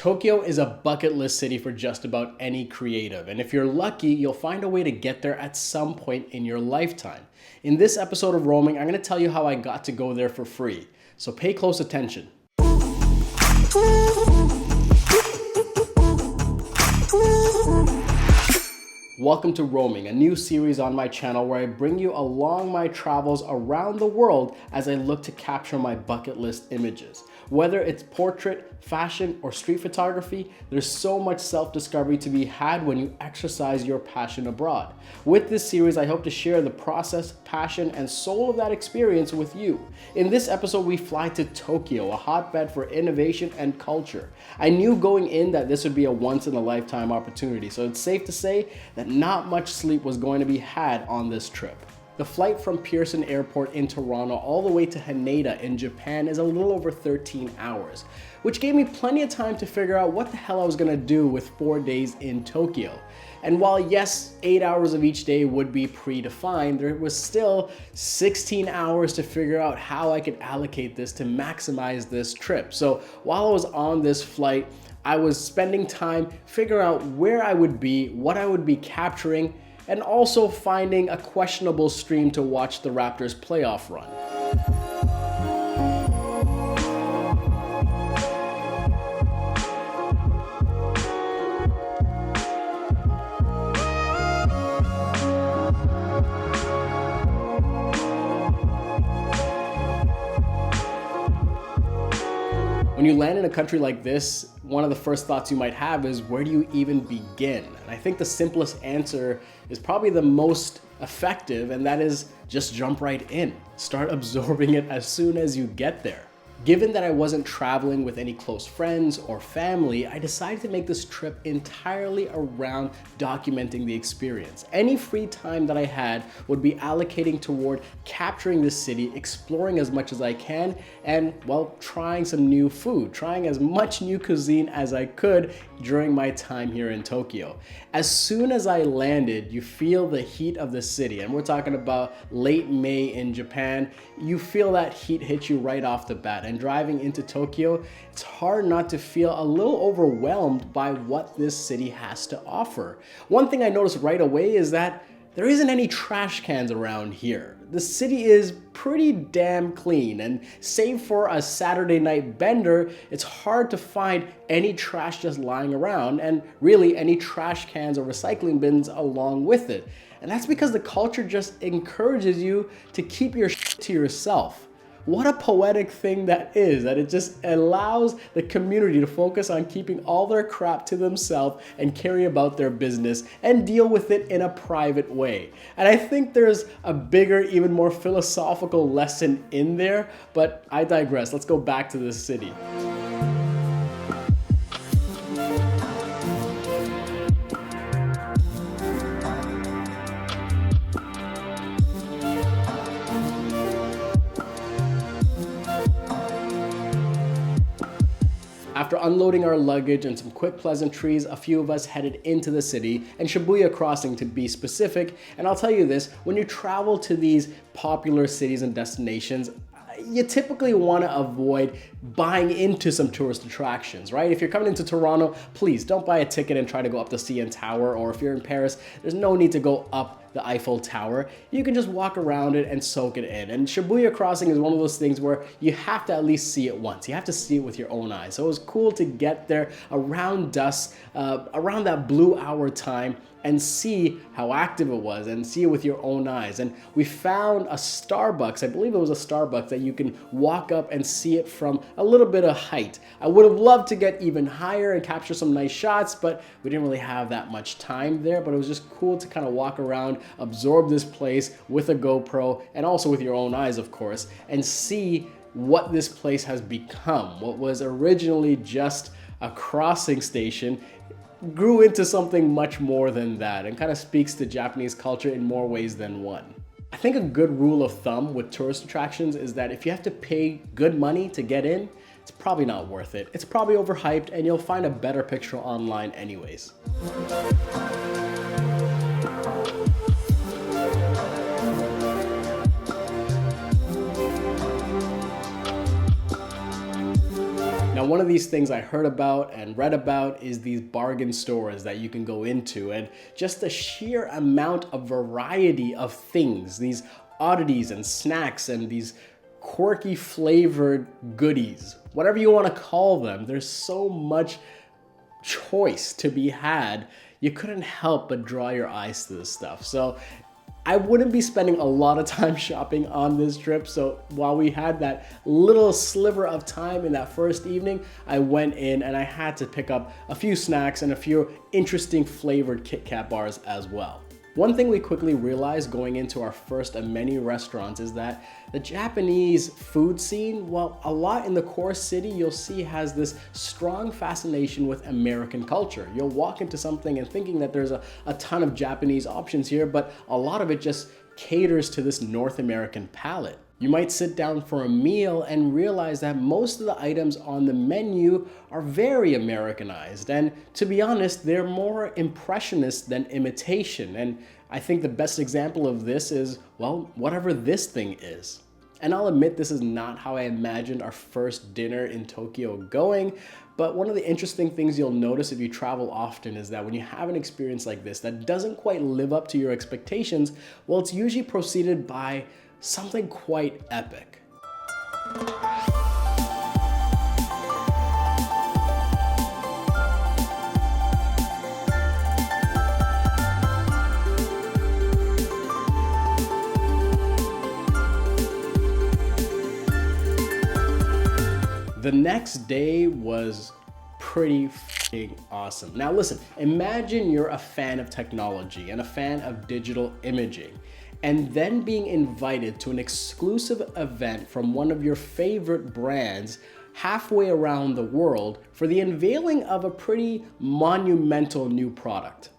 Tokyo is a bucket list city for just about any creative, and if you're lucky, you'll find a way to get there at some point in your lifetime. In this episode of Roaming, I'm going to tell you how I got to go there for free, so pay close attention. Welcome to Roaming, a new series on my channel where I bring you along my travels around the world as I look to capture my bucket list images. Whether it's portrait, fashion, or street photography, there's so much self-discovery to be had when you exercise your passion abroad. With this series, I hope to share the process, passion, and soul of that experience with you. In this episode, we fly to Tokyo, a hotbed for innovation and culture. I knew going in that this would be a once-in-a-lifetime opportunity, so it's safe to say that not much sleep was going to be had on this trip. The flight from Pearson Airport in Toronto all the way to Haneda in Japan is a little over 13 hours, which gave me plenty of time to figure out what the hell I was gonna do with 4 days in Tokyo. And while yes, 8 hours of each day would be predefined, there was still 16 hours to figure out how I could allocate this to maximize this trip. So while I was on this flight, I was spending time figuring out where I would be, what I would be capturing, and also finding a questionable stream to watch the Raptors playoff run. When you land in a country like this, one of the first thoughts you might have is, where do you even begin? And I think the simplest answer is probably the most effective, and that is just jump right in. Start absorbing it as soon as you get there. Given that I wasn't traveling with any close friends or family, I decided to make this trip entirely around documenting the experience. Any free time that I had would be allocating toward capturing this city, exploring as much as I can, and, well, trying some new food, trying as much new cuisine as I could during my time here in Tokyo. As soon as I landed, you feel the heat of the city, and we're talking about late May in Japan. You feel that heat hit you right off the bat. And driving into Tokyo, it's hard not to feel a little overwhelmed by what this city has to offer. One thing I noticed right away is that there isn't any trash cans around here. The city is pretty damn clean, and save for a Saturday night bender, it's hard to find any trash just lying around, and really any trash cans or recycling bins along with it. And that's because the culture just encourages you to keep your shit to yourself. What a poetic thing that is, that it just allows the community to focus on keeping all their crap to themselves and carry about their business and deal with it in a private way. And I think there's a bigger, even more philosophical lesson in there, but I digress. Let's go back to this city. After unloading our luggage and some quick pleasantries, a few of us headed into the city, and Shibuya crossing to be specific. And I'll tell you this, when you travel to these popular cities and destinations, you typically want to avoid buying into some tourist attractions, right? If you're coming into Toronto, please don't buy a ticket and try to go up the CN Tower, or if you're in Paris, there's no need to go up the Eiffel Tower. You can just walk around it and soak it in. And Shibuya crossing is one of those things where you have to at least see it once. You have to see it with your own eyes. So it was cool to get there around dusk, around that blue hour time, and see how active it was and see it with your own eyes. And we found a Starbucks, I believe it was a Starbucks, that you can walk up and see it from a little bit of height. I would have loved to get even higher and capture some nice shots, but we didn't really have that much time there. But it was just cool to kind of walk around, absorb this place with a GoPro, and also with your own eyes, of course, and see what this place has become. What was originally just a crossing station grew into something much more than that, and kind of speaks to Japanese culture in more ways than one. I think a good rule of thumb with tourist attractions is that if you have to pay good money to get in, it's probably not worth it. It's probably overhyped, and you'll find a better picture online anyways. Now, one of these things I heard about and read about is these bargain stores that you can go into, and just the sheer amount of variety of things, these oddities and snacks and these quirky flavored goodies, whatever you want to call them. There's so much choice to be had. You couldn't help but draw your eyes to this stuff. So I wouldn't be spending a lot of time shopping on this trip. So while we had that little sliver of time in that first evening, I went in and I had to pick up a few snacks and a few interesting flavored Kit Kat bars as well. One thing we quickly realized going into our first of many restaurants is that the Japanese food scene, well, a lot in the core city you'll see has this strong fascination with American culture. You'll walk into something and thinking that there's a ton of Japanese options here, but a lot of it just caters to this North American palate. You might sit down for a meal and realize that most of the items on the menu are very Americanized. And to be honest, they're more impressionist than imitation. And I think the best example of this is, well, whatever this thing is. And I'll admit this is not how I imagined our first dinner in Tokyo going, but one of the interesting things you'll notice if you travel often is that when you have an experience like this that doesn't quite live up to your expectations, well, it's usually preceded by something quite epic. The next day was pretty f***ing awesome. Now listen, imagine you're a fan of technology and a fan of digital imaging, and then being invited to an exclusive event from one of your favorite brands halfway around the world for the unveiling of a pretty monumental new product.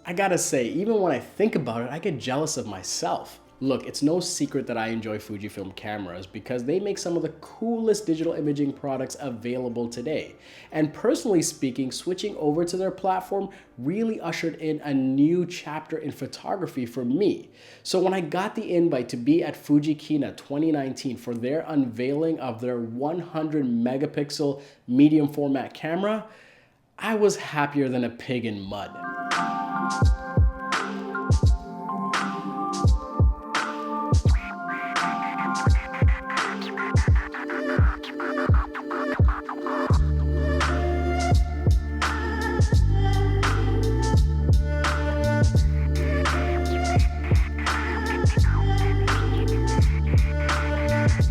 I gotta say, even when I think about it, I get jealous of myself. Look, it's no secret that I enjoy Fujifilm cameras because they make some of the coolest digital imaging products available today. And personally speaking, switching over to their platform really ushered in a new chapter in photography for me. So when I got the invite to be at Fujikina 2019 for their unveiling of their 100 megapixel medium format camera, I was happier than a pig in mud.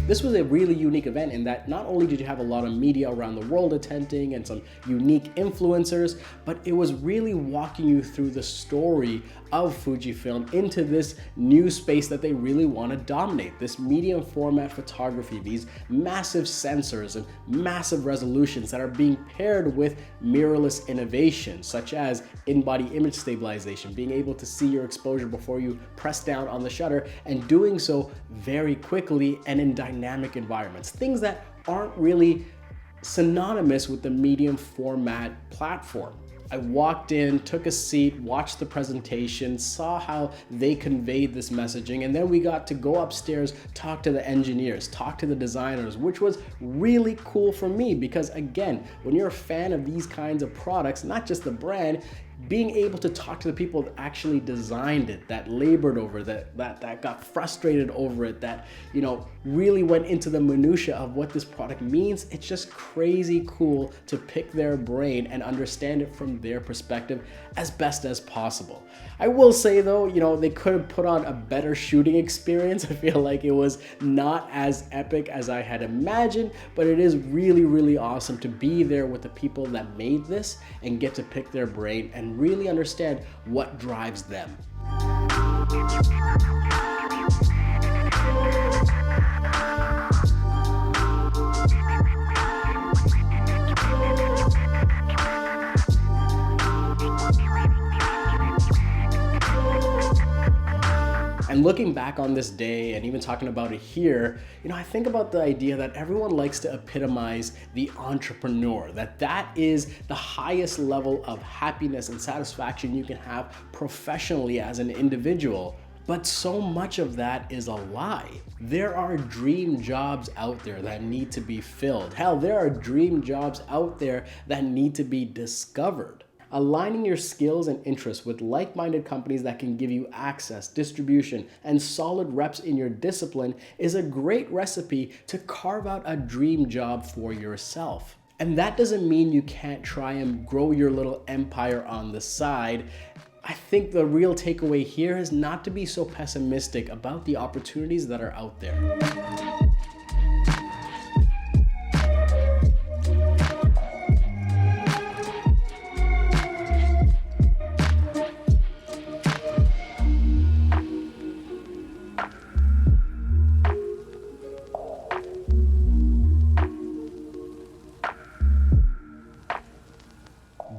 This was a really unique event in that not only did you have a lot of media around the world attending and some unique influencers, but it was really walking you through the story of Fujifilm into this new space that they really want to dominate, this medium format photography, these massive sensors and massive resolutions that are being paired with mirrorless innovations such as in-body image stabilization, being able to see your exposure before you press down on the shutter, and doing so very quickly and in dynamic environments, things that aren't really synonymous with the medium format platform. I walked in, took a seat, watched the presentation, saw how they conveyed this messaging, and then we got to go upstairs, talk to the engineers, talk to the designers, which was really cool for me because again, when you're a fan of these kinds of products, not just the brand, being able to talk to the people that actually designed it, that labored over it, that got frustrated over it, that, you know, really went into the minutia of what this product means, it's just crazy cool to pick their brain and understand it from their perspective as best as possible. I will say though, you know, they could have put on a better shooting experience. I feel like it was not as epic as I had imagined, but it is really, really awesome to be there with the people that made this and get to pick their brain and really understand what drives them. And looking back on this day and even talking about it here, you know, I think about the idea that everyone likes to epitomize the entrepreneur, that is the highest level of happiness and satisfaction you can have professionally as an individual. But so much of that is a lie. There are dream jobs out there that need to be filled. Hell, there are dream jobs out there that need to be discovered. Aligning your skills and interests with like-minded companies that can give you access, distribution, and solid reps in your discipline is a great recipe to carve out a dream job for yourself. And that doesn't mean you can't try and grow your little empire on the side. I think the real takeaway here is not to be so pessimistic about the opportunities that are out there.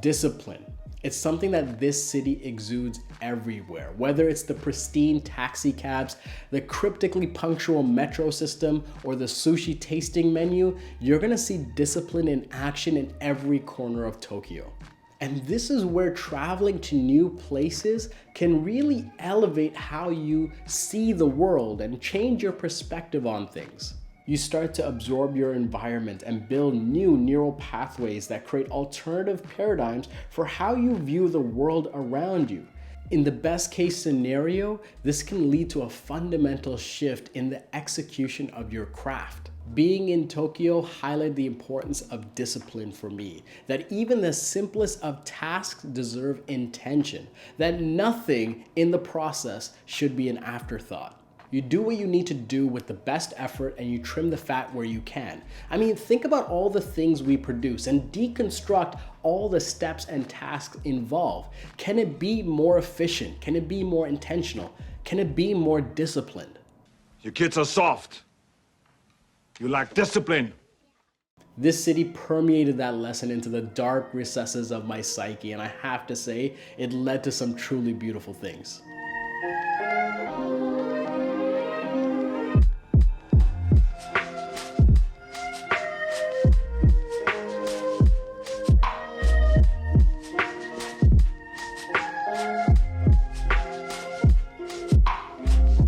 Discipline. It's something that this city exudes everywhere, whether it's the pristine taxi cabs, the cryptically punctual metro system, or the sushi tasting menu. You're gonna see discipline in action in every corner of Tokyo. And this is where traveling to new places can really elevate how you see the world and change your perspective on things. You start to absorb your environment and build new neural pathways that create alternative paradigms for how you view the world around you. In the best case scenario, this can lead to a fundamental shift in the execution of your craft. Being in Tokyo highlighted the importance of discipline for me, that even the simplest of tasks deserve intention, that nothing in the process should be an afterthought. You do what you need to do with the best effort and you trim the fat where you can. I mean, think about all the things we produce and deconstruct all the steps and tasks involved. Can it be more efficient? Can it be more intentional? Can it be more disciplined? You kids are soft. You lack discipline. This city permeated that lesson into the dark recesses of my psyche, and I have to say, it led to some truly beautiful things.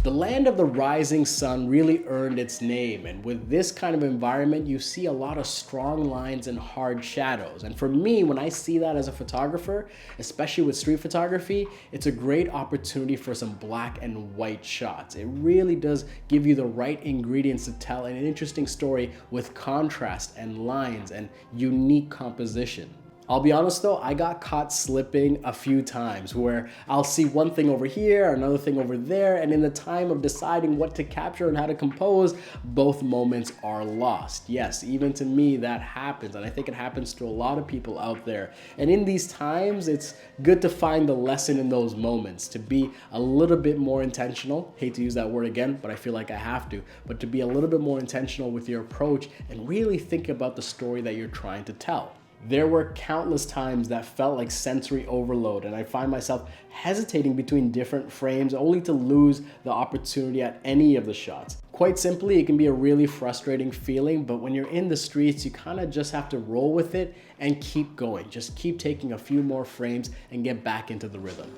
The land of the rising sun really earned its name, and with this kind of environment, you see a lot of strong lines and hard shadows. And for me, when I see that as a photographer, especially with street photography, it's a great opportunity for some black and white shots. It really does give you the right ingredients to tell an interesting story with contrast and lines and unique composition. I'll be honest though, I got caught slipping a few times where I'll see one thing over here, another thing over there, and in the time of deciding what to capture and how to compose, both moments are lost. Yes, even to me that happens, and I think it happens to a lot of people out there. And in these times, it's good to find the lesson in those moments, to be a little bit more intentional. Hate to use that word again, but I feel like I have to, but to be a little bit more intentional with your approach and really think about the story that you're trying to tell. There were countless times that felt like sensory overload, and I find myself hesitating between different frames only to lose the opportunity at any of the shots. Quite simply, it can be a really frustrating feeling, but when you're in the streets, you kind of just have to roll with it and keep going. Just keep taking a few more frames and get back into the rhythm.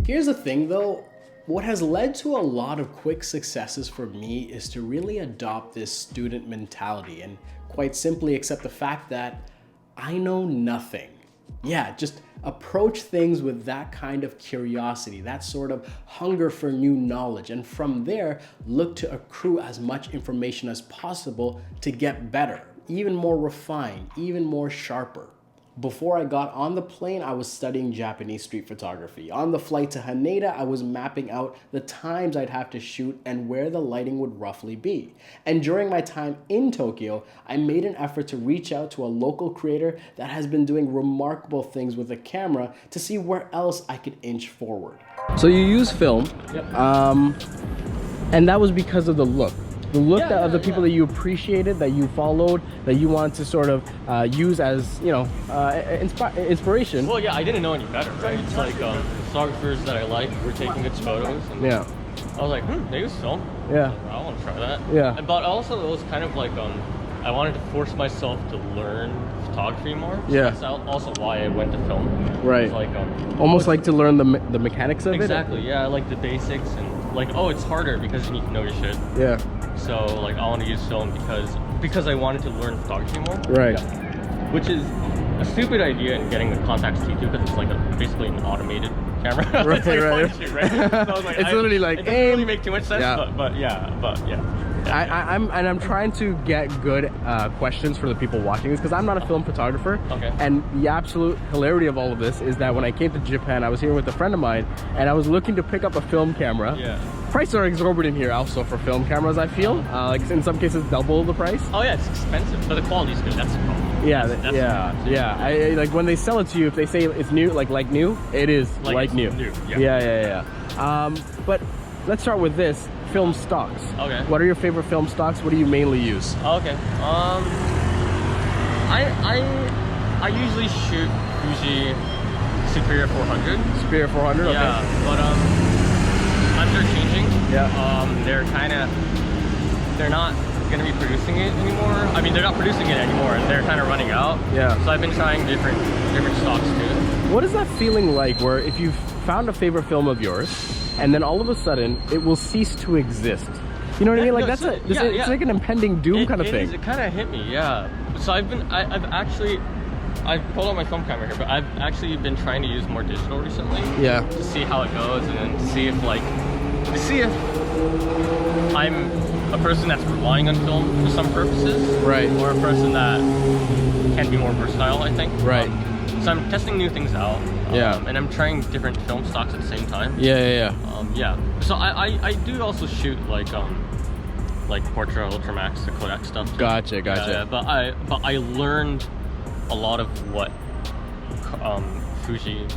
Here's the thing though, what has led to a lot of quick successes for me is to really adopt this student mentality and quite simply accept the fact that I know nothing. Yeah, just approach things with that kind of curiosity, that sort of hunger for new knowledge, and from there, look to accrue as much information as possible to get better, even more refined, even more sharper. Before I got on the plane, I was studying Japanese street photography. On the flight to Haneda, I was mapping out the times I'd have to shoot and where the lighting would roughly be. And during my time in Tokyo, I made an effort to reach out to a local creator that has been doing remarkable things with a camera to see where else I could inch forward. So you use film, Yep. and that was because of the look. The look Yeah, of the yeah, people yeah. that you appreciated, that you followed, that you want to sort of use as, you know, inspiration. Well, yeah, I didn't know any better, right? It's like photographers that I like were taking good photos. And Yeah. I was like, they use film. Yeah. I want to try that. Yeah. But also, it was kind of like I wanted to force myself to learn photography more. So Yeah. that's also why I went to film. Right. It's like Almost like to learn the mechanics of exactly. Yeah, I like the basics and like it's harder because you need to know your shit. it. Yeah. So like I want to use film because I wanted to learn photography more. Right. Yeah. Which is a stupid idea in getting the Contax T2 because it's like basically an automated camera. Right, It's like right. point and shoot, right? So I was like, It's literally like it doesn't aim. really make too much sense, Yeah. but yeah. I'm trying to get good questions for the people watching this because I'm not a film photographer. Okay. And the absolute hilarity of all of this is that when I came to Japan, I was here with a friend of mine, and I was looking to pick up a film camera. Yeah. Prices are exorbitant here also for film cameras, I feel. Like in some cases double the price. Oh yeah, it's expensive, but the quality's good. That's the problem. Yeah, That's yeah. I like when they sell it to you, if they say it's new, like new, it is like it's new. Yeah. But let's start with this. Film stocks. Okay. What are your favorite film stocks? What do you mainly use? Okay. I usually shoot Fuji Superior 400. Superior 400. Okay. Yeah, but times are changing. Yeah. They're not gonna be producing it anymore. I mean, they're not producing it anymore. They're kind of running out. Yeah. So I've been trying different stocks too. What is that feeling like where if you've found a favorite film of yours and then all of a sudden it will cease to exist? You know what I mean? Like it's like an impending doom kind of thing. It kind of hit me, yeah. So I've pulled out my film camera here, but I've actually been trying to use more digital recently. Yeah. To see how it goes and then to see if I'm a person that's relying on film for some purposes. Right. Or a person that can be more versatile, I think. Right. So I'm testing new things out. Yeah. And I'm trying different film stocks at the same time. Yeah. Yeah. So I do also shoot like Portra, Ultramax, the Kodak stuff. Gotcha. Yeah, but I learned a lot of what Fuji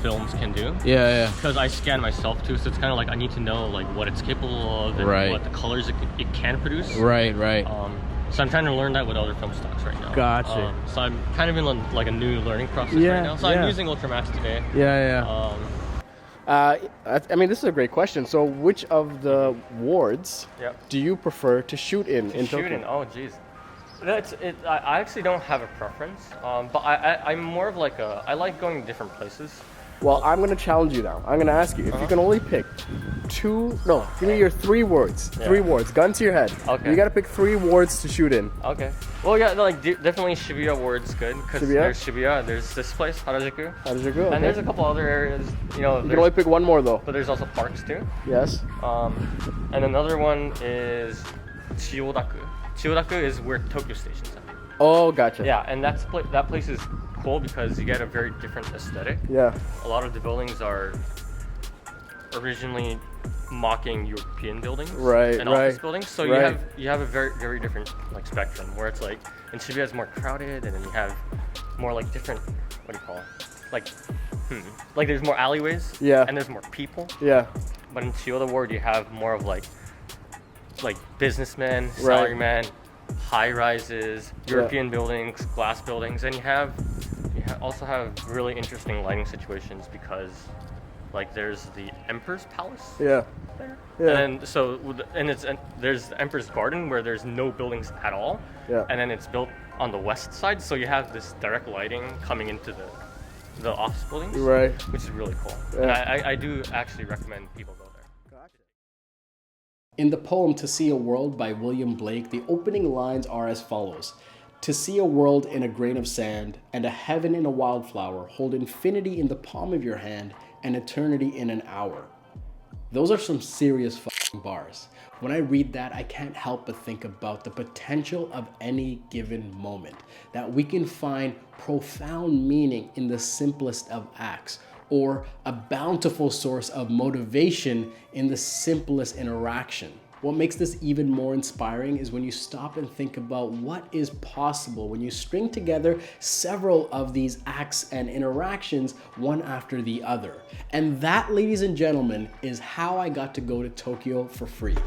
films can do. Yeah. Because I scan myself too, so it's kind of like I need to know like what it's capable of and what the colors it can produce. Right. So I'm trying to learn that with other film stocks right now. Gotcha. So I'm kind of in like a new learning process Yeah, right now. So I'm using Ultramax today. Yeah. I mean, this is a great question. So, which of the wards do you prefer to shoot in Tokyo? Oh, geez. I actually don't have a preference, but I'm more of like I like going to different places. Well, I'm going to challenge you now. I'm going to ask you if you can only pick give me your 3 words. 3 words, gun to your head. Okay. You got to pick 3 wards to shoot in. Okay. Well, yeah, like definitely Shibuya ward's good because there's Shibuya, there's this place Harajuku, Okay. and there's a couple other areas. You can only pick 1 more though. But there's also parks too. Yes. And another one is Chiyodaku. Chiyodaku is where Tokyo Station's at. Oh, gotcha. Yeah, and that place is cool because you get a very different aesthetic. Yeah. A lot of the buildings are originally mocking European buildings and office buildings. So you have a very, very different like spectrum where it's like in Shibuya it's more crowded and then you have more like different, what do you call it? Like there's more alleyways and there's more people. Yeah. But in Chiyoda ward you have more of like businessmen, salarymen, high rises, European buildings, glass buildings, and you also have really interesting lighting situations because like there's the Emperor's Palace there. And there's the Emperor's Garden where there's no buildings at all. And then it's built on the west side, so you have this direct lighting coming into the office buildings, which is really cool. And I do actually recommend people go there. In the poem To See a World by William Blake, the opening lines are as follows. To see a world in a grain of sand and a heaven in a wildflower, hold infinity in the palm of your hand and eternity in an hour. Those are some serious fucking bars. When I read that, I can't help but think about the potential of any given moment, that we can find profound meaning in the simplest of acts, or a bountiful source of motivation in the simplest interaction. What makes this even more inspiring is when you stop and think about what is possible when you string together several of these acts and interactions one after the other. And that, ladies and gentlemen, is how I got to go to Tokyo for free.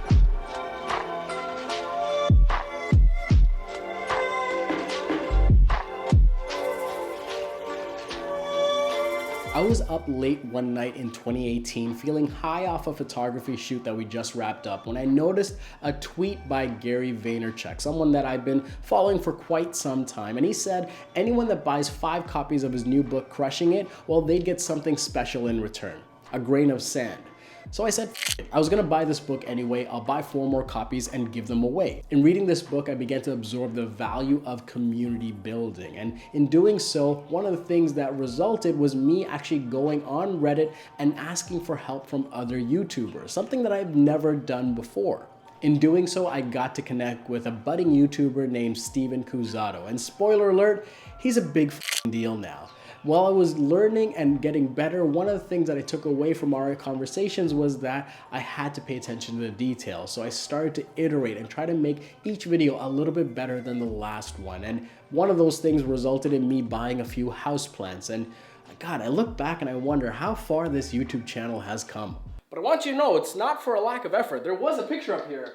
I was up late one night in 2018 feeling high off a photography shoot that we just wrapped up when I noticed a tweet by Gary Vaynerchuk, someone that I've been following for quite some time, and he said anyone that buys 5 copies of his new book, Crushing It, well, they'd get something special in return, a grain of sand. So I said, I was gonna buy this book anyway. I'll buy 4 more copies and give them away. In reading this book, I began to absorb the value of community building. And in doing so, one of the things that resulted was me actually going on Reddit and asking for help from other YouTubers, something that I've never done before. In doing so, I got to connect with a budding YouTuber named Steven Cusato. And spoiler alert, he's a big deal now. While I was learning and getting better, one of the things that I took away from our conversations was that I had to pay attention to the details. So I started to iterate and try to make each video a little bit better than the last one. And one of those things resulted in me buying a few houseplants. And God, I look back and I wonder how far this YouTube channel has come. But I want you to know, it's not for a lack of effort. There was a picture up here,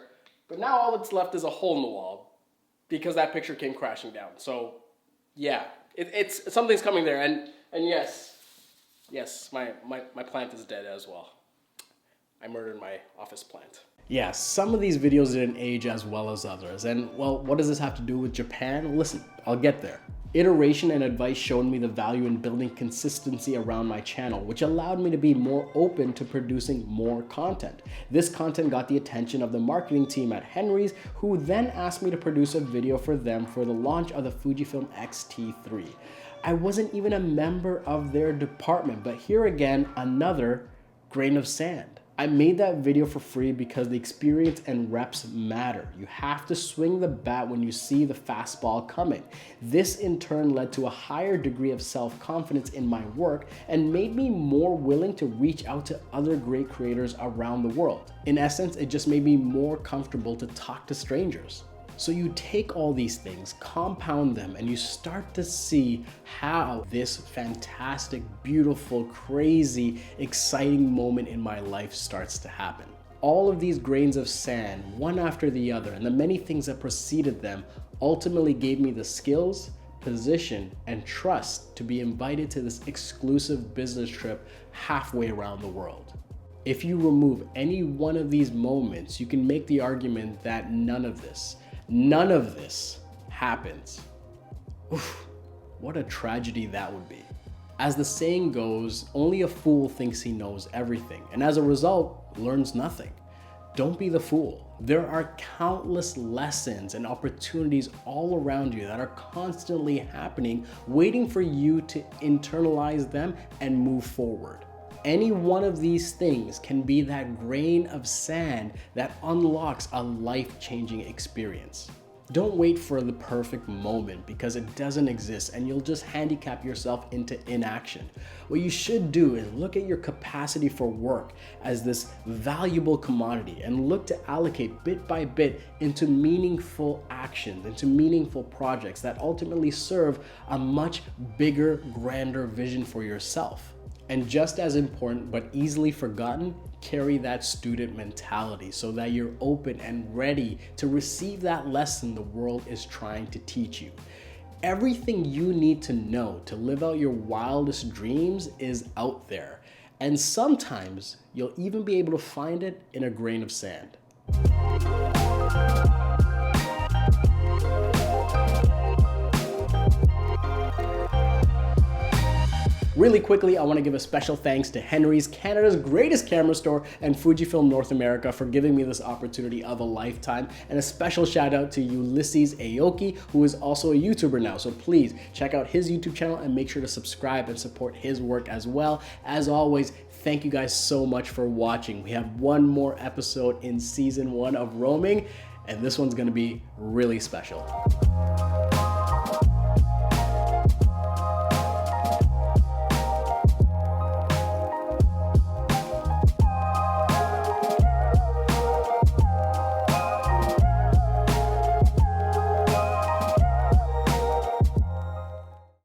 but now all that's left is a hole in the wall because that picture came crashing down. So yeah. It's something's coming there, and yes, my plant is dead as well. I murdered my office plant. Yeah, some of these videos didn't age as well as others, and well, what does this have to do with Japan? Listen, I'll get there. Iteration and advice showed me the value in building consistency around my channel, which allowed me to be more open to producing more content. This content got the attention of the marketing team at Henry's, who then asked me to produce a video for them for the launch of the Fujifilm X-T3. I wasn't even a member of their department, but here again, another grain of sand. I made that video for free because the experience and reps matter. You have to swing the bat when you see the fastball coming. This in turn led to a higher degree of self-confidence in my work and made me more willing to reach out to other great creators around the world. In essence, it just made me more comfortable to talk to strangers. So you take all these things, compound them, and you start to see how this fantastic, beautiful, crazy, exciting moment in my life starts to happen. All of these grains of sand, one after the other, and the many things that preceded them ultimately gave me the skills, position, and trust to be invited to this exclusive business trip halfway around the world. If you remove any one of these moments, you can make the argument that none of this happens. Oof, what a tragedy that would be. As the saying goes, only a fool thinks he knows everything, and as a result, learns nothing. Don't be the fool. There are countless lessons and opportunities all around you that are constantly happening, waiting for you to internalize them and move forward. Any one of these things can be that grain of sand that unlocks a life-changing experience. Don't wait for the perfect moment because it doesn't exist and you'll just handicap yourself into inaction. What you should do is look at your capacity for work as this valuable commodity and look to allocate bit by bit into meaningful actions, into meaningful projects that ultimately serve a much bigger, grander vision for yourself. And just as important, but easily forgotten, carry that student mentality so that you're open and ready to receive that lesson the world is trying to teach you. Everything you need to know to live out your wildest dreams is out there. And sometimes you'll even be able to find it in a grain of sand. Really quickly, I want to give a special thanks to Henry's, Canada's greatest camera store, and Fujifilm North America for giving me this opportunity of a lifetime. And a special shout out to Ulysses Aoki, who is also a YouTuber now. So please check out his YouTube channel and make sure to subscribe and support his work as well. As always, thank you guys so much for watching. We have one more episode in season 1 of Roaming, and this one's gonna be really special.